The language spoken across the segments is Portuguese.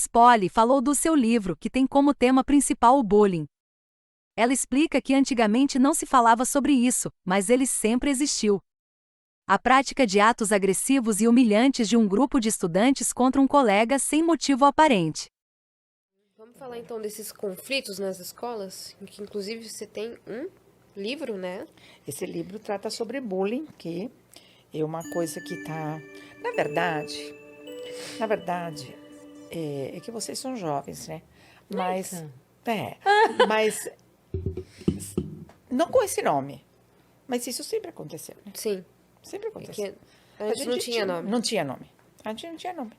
Miss Polly falou do seu livro, que tem como tema principal o bullying. Ela explica que antigamente não se falava sobre isso, mas ele sempre existiu. A prática de atos agressivos e humilhantes de um grupo de estudantes contra um colega sem motivo aparente. Vamos falar então desses conflitos nas escolas, em que inclusive você tem um livro, né? Esse livro trata sobre bullying, que é uma coisa que está... Na verdade, é que vocês são jovens, né? Mas, mas não com esse nome. Mas isso sempre aconteceu, né? Sim. Sempre aconteceu. Porque antes não tinha nome. Não tinha nome. A gente não tinha nome.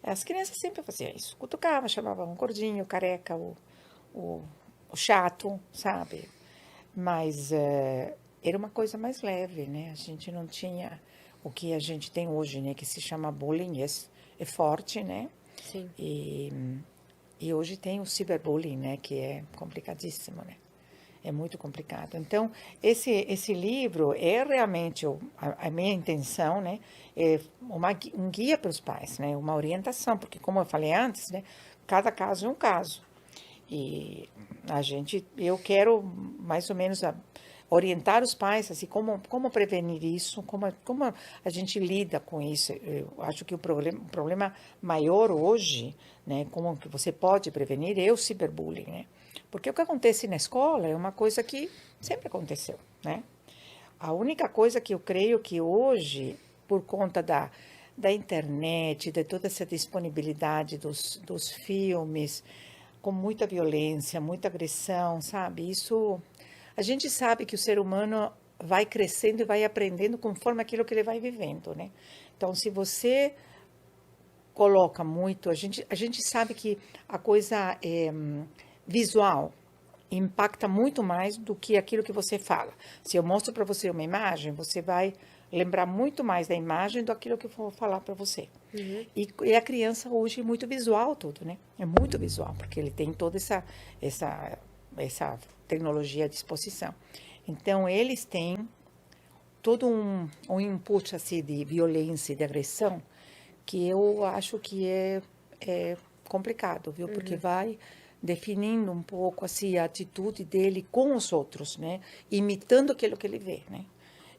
As crianças sempre faziam isso. Cutucava, chamava um gordinho, careca, o chato, sabe? Mas era uma coisa mais leve, né? A gente não tinha o que a gente tem hoje, né? Que se chama bullying, é forte, né? Sim. E hoje tem o cyberbullying, né? Que é complicadíssimo, né? É muito complicado. Então, esse livro é realmente a minha intenção, né? É um guia para os pais, né? Uma orientação, porque como eu falei antes, né? Cada caso é um caso. E eu quero mais ou menos orientar os pais, assim, como prevenir isso, como a gente lida com isso. Eu acho que o problema maior hoje, né? Como que você pode prevenir é o cyberbullying, né? Porque o que acontece na escola é uma coisa que sempre aconteceu, né? A única coisa que eu creio que hoje, por conta da internet, de toda essa disponibilidade dos filmes, com muita violência, muita agressão, sabe? Isso, a gente sabe que o ser humano vai crescendo e vai aprendendo conforme aquilo que ele vai vivendo, né? Então, se você coloca muito, a gente sabe que a coisa visual impacta muito mais do que aquilo que você fala. Se eu mostro para você uma imagem, você vai lembrar muito mais da imagem do aquilo que eu vou falar para você. Uhum. E a criança hoje é muito visual tudo, né? É muito visual, porque ele tem toda essa tecnologia à disposição. Então, eles têm todo um input assim, de violência e de agressão que eu acho que é complicado, viu? Porque vai definindo um pouco assim a atitude dele com os outros, né? Imitando aquilo que ele vê, né?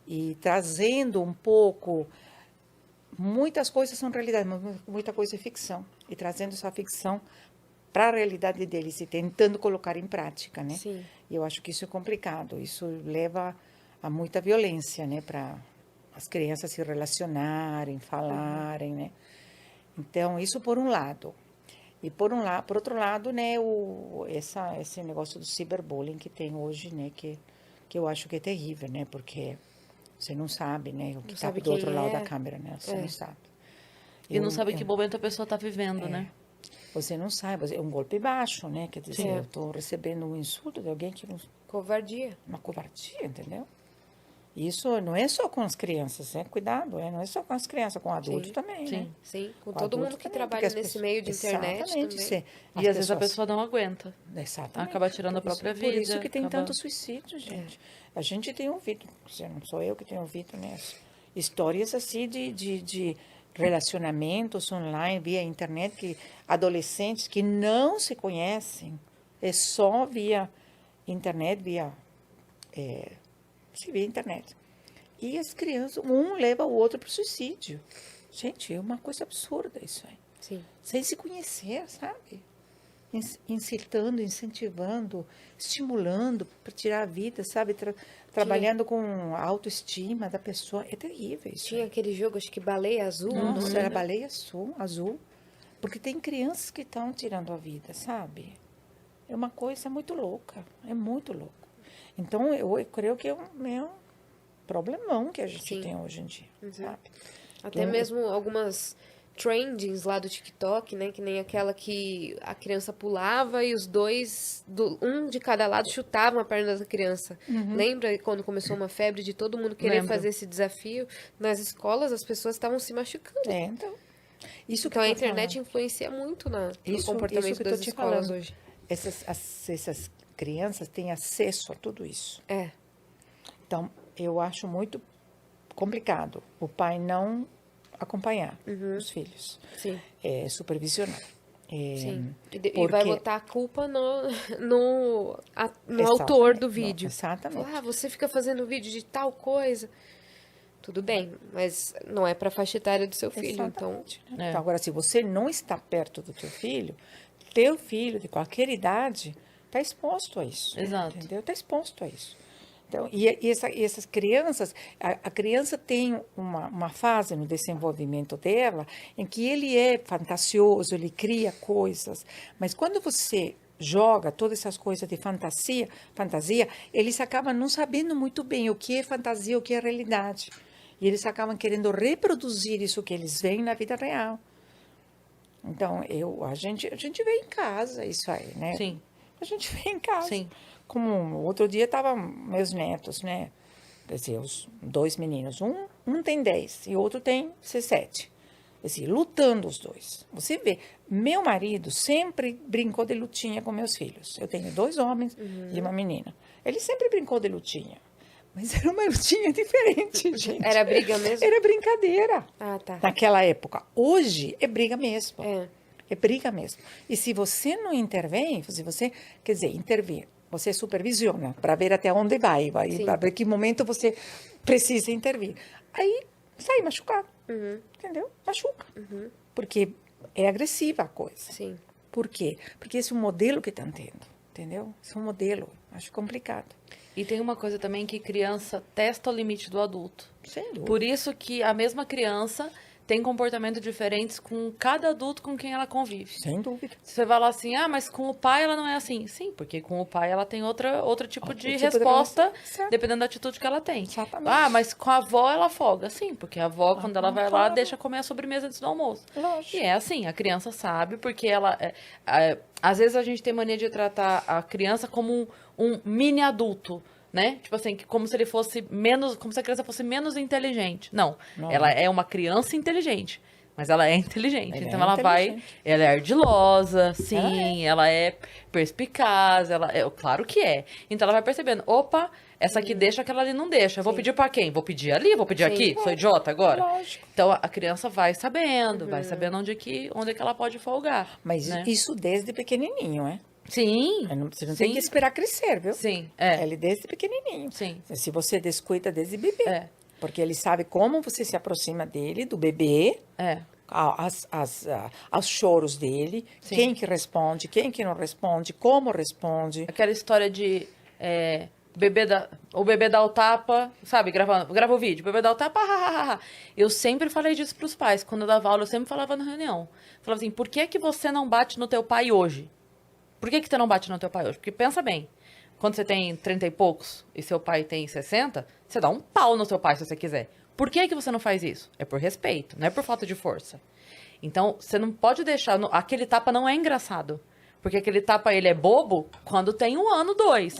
E trazendo um pouco, muitas coisas são realidade, mas muita coisa é ficção. E trazendo essa ficção para a realidade deles e tentando colocar em prática, né? Sim. E eu acho que isso é complicado. Isso leva a muita violência, né? Para as crianças se relacionarem, falarem, né? Então, isso por um lado. E por outro lado, né, esse negócio do cyberbullying que tem hoje, né, que eu acho que é terrível, né, porque você não sabe, né, o que está do outro lado da câmera, né, você não sabe. E não sabe que momento a pessoa está vivendo, né? Você não sabe, é um golpe baixo, né, quer dizer, eu estou recebendo um insulto de alguém que... Covardia. Uma covardia, entendeu? Isso não é só com as crianças, cuidado, não é só com as crianças, com adultos também, né? Sim, com todo mundo que trabalha nesse meio de internet também. E às vezes a pessoa não aguenta. Exatamente. Acaba tirando a própria vida. Por isso que tem tanto suicídio, gente. A gente tem ouvido, não sou eu que tenho ouvido, né? Histórias assim de relacionamentos online, via internet, que adolescentes que não se conhecem, é só via internet, via internet. E as crianças, um leva o outro para o suicídio. Gente, é uma coisa absurda isso aí. Sim. Sem se conhecer, sabe? Incitando, incentivando, estimulando para tirar a vida, sabe? Trabalhando com a autoestima da pessoa. É terrível isso. Tinha aquele jogo, acho que Baleia Azul. Nossa, era Baleia Azul. Porque tem crianças que estão tirando a vida, sabe? É uma coisa muito louca. É muito louco. Então, eu creio que é um problemão que a gente tem hoje em dia, sabe? Até mesmo algumas trendings lá do TikTok, né? Que nem aquela que a criança pulava e os dois, um de cada lado, chutavam a perna da criança. Lembra quando começou uma febre de todo mundo querer fazer esse desafio? Nas escolas, as pessoas estavam se machucando. Então... Então, a internet influencia muito no comportamento das escolas hoje. Essas crianças têm acesso a tudo isso. Então, eu acho muito complicado o pai não acompanhar os filhos, supervisionar. Sim. E porque... vai botar a culpa no autor do vídeo. Exatamente. Falar, você fica fazendo vídeo de tal coisa. Tudo bem, mas não é para a faixa etária do seu filho. Então, então, agora, se você não está perto do teu filho de qualquer idade está exposto a isso. Exato. Entendeu? Está exposto a isso. Então, essas crianças, a criança tem uma fase no desenvolvimento dela em que ele é fantasioso, ele cria coisas, mas quando você joga todas essas coisas de fantasia, eles acabam não sabendo muito bem o que é fantasia, o que é realidade. E eles acabam querendo reproduzir isso que eles veem na vida real. Então, a gente vê em casa isso aí, né? Sim. A gente vê em casa. Sim. Como outro dia estavam meus netos, né? Quer dizer, os 2 meninos. Um tem 10 e o outro tem 17. Assim, lutando os dois. Você vê, meu marido sempre brincou de lutinha com meus filhos. Eu tenho 2 homens e uma menina. Ele sempre brincou de lutinha. Mas era uma lutinha diferente, gente. Era briga mesmo? Era brincadeira. Ah, tá. Naquela época. Hoje é briga mesmo. É briga mesmo. E se você não intervém, se você, quer dizer, intervir, você supervisiona para ver até onde vai para ver que momento você precisa intervir. Aí sai machucado, entendeu? Machuca. Porque é agressiva a coisa. Sim. Por quê? Porque esse é um modelo que estão tendo, entendeu? Esse é um modelo, acho complicado. E tem uma coisa também que criança testa o limite do adulto. Sem dúvida. Por isso que a mesma criança tem comportamentos diferentes com cada adulto com quem ela convive. Sem dúvida. Você vai lá assim, mas com o pai ela não é assim. Sim, porque com o pai ela tem outro tipo de resposta, dependendo da atitude que ela tem. Exatamente. Mas com a avó ela folga. Sim, porque a avó, quando ela vai lá, deixa comer a sobremesa antes do almoço. Lógico. E é assim, a criança sabe, porque ela... às vezes a gente tem mania de tratar a criança como um mini adulto, né? Tipo assim, como se ele fosse menos, como se a criança fosse menos inteligente. Não, ela é uma criança inteligente, mas ela é inteligente. Então ela é ardilosa, sim, ela é perspicaz, claro que é. Então ela vai percebendo, opa, essa aqui deixa, aquela ali não deixa. Vou pedir pra quem? Vou pedir ali, vou pedir aqui? Sou idiota agora? Lógico. Então a criança vai sabendo onde que ela pode folgar. Mas né? isso desde pequenininho, é? Sim. Você não tem que esperar crescer, viu? Sim, Ele desde pequenininho. Sim. Se você descuida desde bebê. Porque ele sabe como você se aproxima dele, do bebê. Aos choros dele. Sim. Quem que responde, quem que não responde, como responde. Aquela história de... o bebê dá o tapa, sabe? Grava o vídeo. O bebê dá o tapa, Eu sempre falei disso pros pais. Quando eu dava aula, eu sempre falava na reunião. Falava assim, por que você não bate no teu pai hoje? Por que você não bate no teu pai hoje? Porque pensa bem, quando você tem 30 e poucos e seu pai tem 60, você dá um pau no seu pai se você quiser. Por que você não faz isso? É por respeito, não é por falta de força. Então, você não pode deixar... Aquele tapa não é engraçado. Porque aquele tapa, ele é bobo quando tem 1 ano, 2.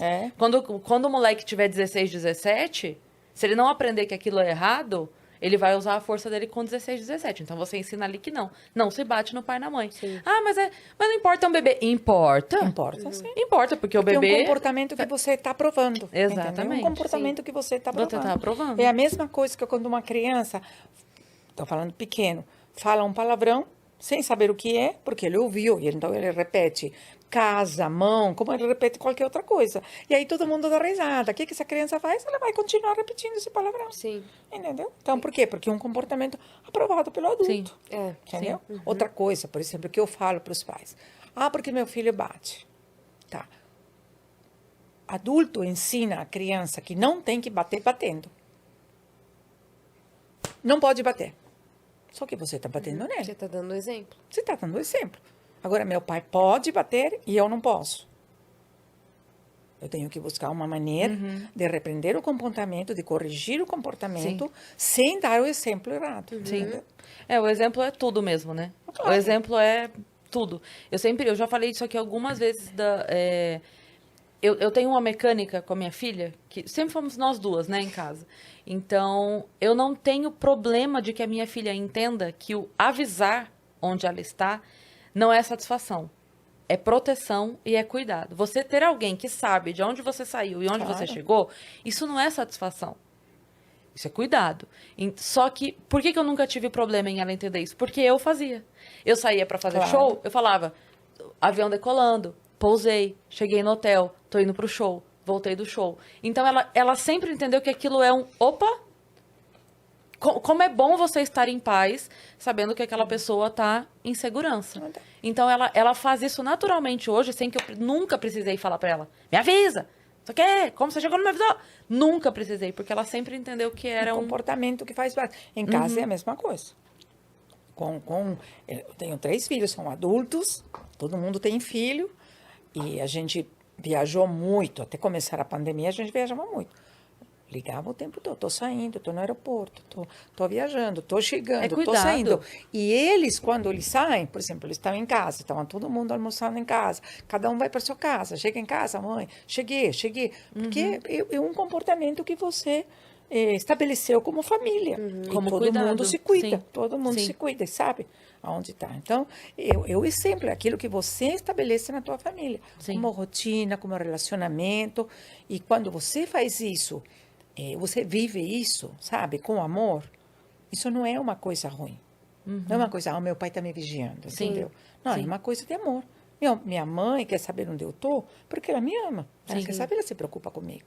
Quando o moleque tiver 16, 17, se ele não aprender que aquilo é errado... Ele vai usar a força dele com 16, 17. Então, você ensina ali que não. Não se bate no pai e na mãe. Sim. Mas não importa, é um bebê. Importa. Importa, sim. Importa, porque o bebê... é um comportamento que você está aprovando. Exatamente. É um comportamento que você está aprovando. Você está aprovando. É a mesma coisa que quando uma criança, estou falando pequeno, fala um palavrão, sem saber o que é, porque ele ouviu, e então ele repete casa, mão, como ele repete qualquer outra coisa. E aí todo mundo dá risada. O que essa criança faz? Ela vai continuar repetindo esse palavrão. Sim. Entendeu? Então, por quê? Porque é um comportamento aprovado pelo adulto. Sim. Entendeu? Sim. Outra coisa, por exemplo, que eu falo para os pais. Porque meu filho bate. Tá. Adulto ensina a criança que não tem que bater batendo. Não pode bater. Só que você está batendo nele. Você está dando exemplo. Você está dando exemplo. Agora, meu pai pode bater e eu não posso. Eu tenho que buscar uma maneira de repreender o comportamento, de corrigir o comportamento, sem dar o exemplo errado. Sim. O exemplo é tudo mesmo, né? Claro. O exemplo é tudo. Eu já falei isso aqui algumas vezes. Eu tenho uma mecânica com a minha filha, que sempre fomos nós duas, né, em casa. Então, eu não tenho problema de que a minha filha entenda que o avisar onde ela está não é satisfação. É proteção e é cuidado. Você ter alguém que sabe de onde você saiu e onde você chegou, isso não é satisfação. Isso é cuidado. Só que, por que eu nunca tive problema em ela entender isso? Porque eu fazia. Eu saía pra fazer show, eu falava, avião decolando, pousei, cheguei no hotel, tô indo pro show, voltei do show. Então, ela sempre entendeu que aquilo é opa, como é bom você estar em paz, sabendo que aquela pessoa tá em segurança. Então, ela faz isso naturalmente hoje, sem que eu nunca precisei falar pra ela, me avisa! Você quer? Como você chegou no meu avisou? Nunca precisei, porque ela sempre entendeu que era um comportamento que faz parte. Em casa é a mesma coisa. Eu tenho 3 filhos, são adultos, todo mundo tem filho, e a gente viajou muito, até começar a pandemia a gente viajava muito. Ligava o tempo todo, tô saindo, tô no aeroporto, tô viajando, tô chegando, tô saindo. E eles, quando eles saem, por exemplo, eles estão em casa, estavam todo mundo almoçando em casa, cada um vai para sua casa, chega em casa, mãe, cheguei. Porque é um comportamento que você estabeleceu como família. E Como todo cuidado. mundo se cuida, Sim. todo mundo Sim. se cuida, sabe aonde está. Então, o exemplo é aquilo que você estabelece na tua família, Sim. como rotina, como relacionamento. E quando você faz isso, você vive isso, sabe, com amor, isso não é uma coisa ruim. Não é uma coisa, meu pai está me vigiando, Sim. entendeu? Não, Sim. é uma coisa de amor. Minha mãe quer saber onde eu estou, porque ela me ama. Ela Sim. quer saber, ela se preocupa comigo.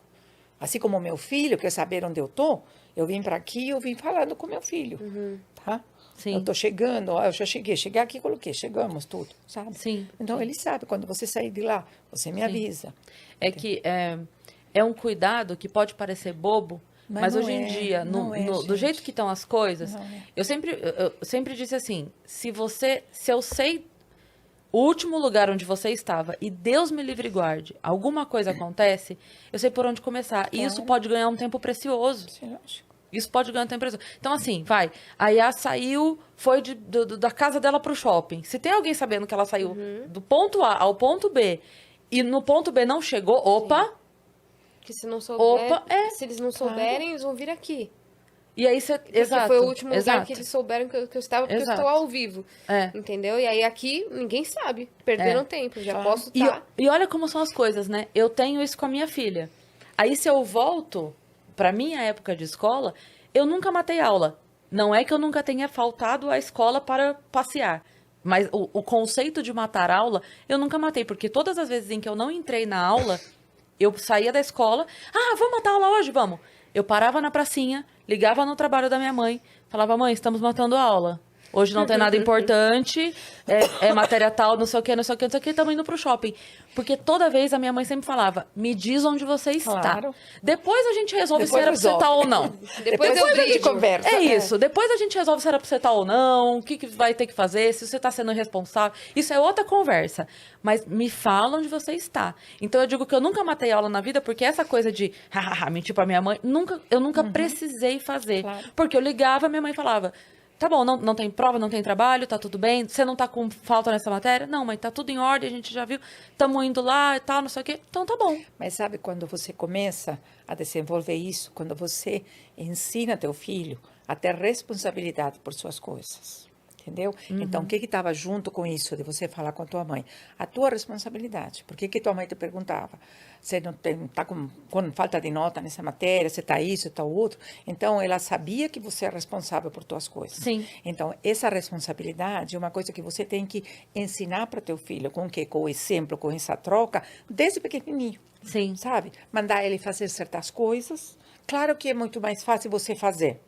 Assim como meu filho quer saber onde eu estou, eu vim para aqui, eu vim falando com meu filho, tá? Sim. Eu estou chegando, eu já cheguei aqui, coloquei, chegamos, tudo, sabe? Sim. Então, ele sabe, quando você sair de lá, você me avisa. É que é um cuidado que pode parecer bobo, mas não hoje em é, dia, não é, do gente. jeito que estão as coisas, Não é. eu sempre disse assim, se eu sei o último lugar onde você estava e Deus me livre e guarde, alguma coisa acontece, eu sei por onde começar. E isso pode ganhar um tempo precioso. Sim, lógico. Isso pode ganhar um tempo precioso. Então, assim, vai. A Yá saiu, foi da casa dela pro shopping. Se tem alguém sabendo que ela saiu do ponto A ao ponto B e no ponto B não chegou, opa... Que se não souber, Opa, se eles não souberem, eles vão vir aqui. E aí você... Porque Exato. foi o último lugar exato. que eles souberam que eu estava, porque Exato. eu estou ao vivo. É. Entendeu? E aí aqui, ninguém sabe. Perderam tempo, já posso E, estar. e olha como são as coisas, né? Eu tenho isso com a minha filha. Aí, se eu volto pra minha época de escola, eu nunca matei aula. Não é que eu nunca tenha faltado à escola para passear. Mas o conceito de matar aula, eu nunca matei. Porque todas as vezes em que eu não entrei na aula, eu saía da escola. Ah, vamos matar aula hoje? Vamos. Eu parava na pracinha, ligava no trabalho da minha mãe, falava, mãe, estamos matando a aula. Hoje não tem nada importante, é matéria tal, não sei o que, estamos indo pro shopping. Porque toda vez a minha mãe sempre falava, me diz onde você está. Claro. Depois a gente resolve Depois se era pra você resolve. estar ou não. Depois eu a gente brigo. conversa. É isso, depois a gente resolve se era pra você estar ou não, o que vai ter que fazer, se você tá sendo irresponsável. Isso é outra conversa. Mas me fala onde você está. Então eu digo que eu nunca matei aula na vida, porque essa coisa de mentir pra minha mãe, eu nunca precisei fazer. Claro. Porque eu ligava, minha mãe falava, tá bom, não tem prova, não tem trabalho, tá tudo bem, você não tá com falta nessa matéria? Não, mãe, tá tudo em ordem, a gente já viu, estamos indo lá e tal, não sei o quê, então tá bom. Mas sabe quando você começa a desenvolver isso, quando você ensina teu filho a ter responsabilidade por suas coisas, entendeu? Então, o que estava junto com isso de você falar com a tua mãe? A tua responsabilidade. Por que tua mãe te perguntava? Você não está com falta de nota nessa matéria, você está isso, está outro. Então, ela sabia que você é responsável por tuas coisas. Sim. Então, essa responsabilidade é uma coisa que você tem que ensinar para teu filho, com o exemplo, com essa troca, desde pequenininho. Sim. Sabe? Mandar ele fazer certas coisas. Claro que é muito mais fácil você fazer.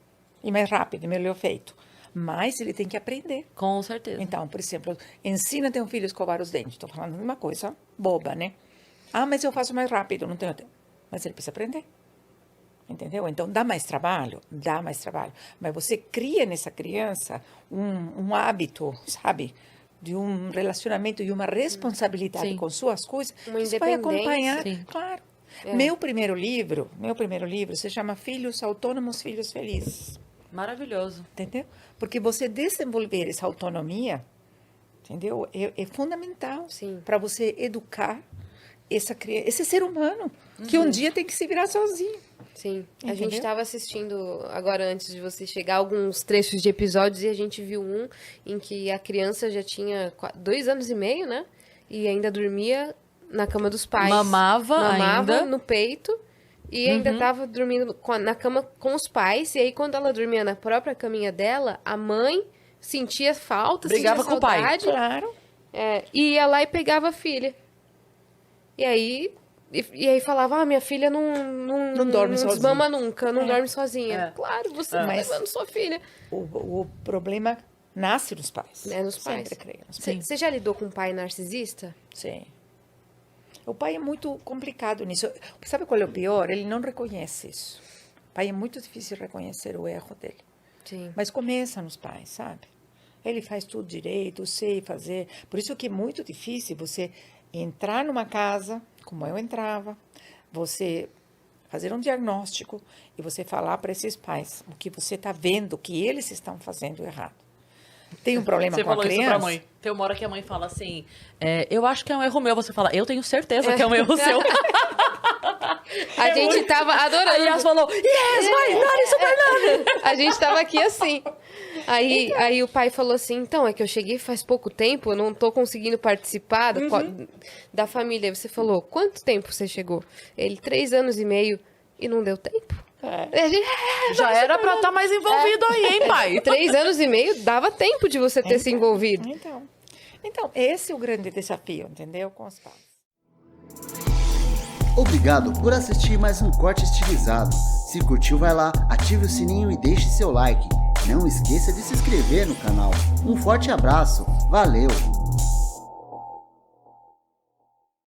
E mais rápido, e melhor feito. Mas ele tem que aprender. Com certeza. Então, por exemplo, ensina teu filho a escovar os dentes. Estou falando de uma coisa boba, né? Ah, mas eu faço mais rápido, não tenho tempo. Mas ele precisa aprender. Entendeu? Então, dá mais trabalho? Dá mais trabalho. Mas você cria nessa criança um hábito, sabe? De um relacionamento e uma responsabilidade Sim. com suas coisas. Uma Isso vai independência. acompanhar. Sim. Claro. Meu primeiro livro se chama Filhos Autônomos, Filhos Felizes. Maravilhoso. Entendeu? Porque você desenvolver essa autonomia, entendeu? É fundamental para você educar esse ser humano que um dia tem que se virar sozinho. Sim, a Entendeu? gente estava assistindo agora antes de você chegar alguns trechos de episódios e a gente viu um em que a criança já tinha 2 anos e meio, né? E ainda dormia na cama dos pais. Mamava ainda. no peito e ainda tava dormindo na cama com os pais. E aí, quando ela dormia na própria caminha dela, a mãe sentia falta, Brigava sentia com o pai. saudade. Claro. E ia lá e pegava a filha. E aí falava, minha filha não dorme não sozinha. desmama nunca, não dorme sozinha. É. Claro, você tá levando sua filha. O problema nasce nos pais. Nos pais. Sempre creio nos pais. Você já lidou com um pai narcisista? Sim. O pai é muito complicado nisso. Sabe qual é o pior? Ele não reconhece isso. O pai é muito difícil reconhecer o erro dele. Sim. Mas começa nos pais, sabe? Ele faz tudo direito, sei fazer. Por isso que é muito difícil você entrar numa casa, como eu entrava, você fazer um diagnóstico e você falar para esses pais o que você está vendo, que eles estão fazendo errado. Tem um problema Você com a falou criança? isso pra mãe. Tem uma hora que a mãe fala assim, eu acho que é um erro meu. Você fala, eu tenho certeza que é um erro seu. A gente tava adorando. Aí ela falou, yes, mãe, Nani, super Nani. A gente tava aqui assim. Aí o pai falou assim, então, é que eu cheguei faz pouco tempo, eu não tô conseguindo participar da família. Aí você falou, quanto tempo você chegou? Ele, 3 anos e meio, e não deu tempo. Já era pra estar mais envolvido aí, hein, pai? 3 anos e meio, dava tempo de você ter se envolvido. Então, esse é o grande desafio, entendeu? Com os pais. Obrigado por assistir mais um Corte Estilizado. Se curtiu, vai lá, ative o sininho e deixe seu like. Não esqueça de se inscrever no canal. Um forte abraço, valeu!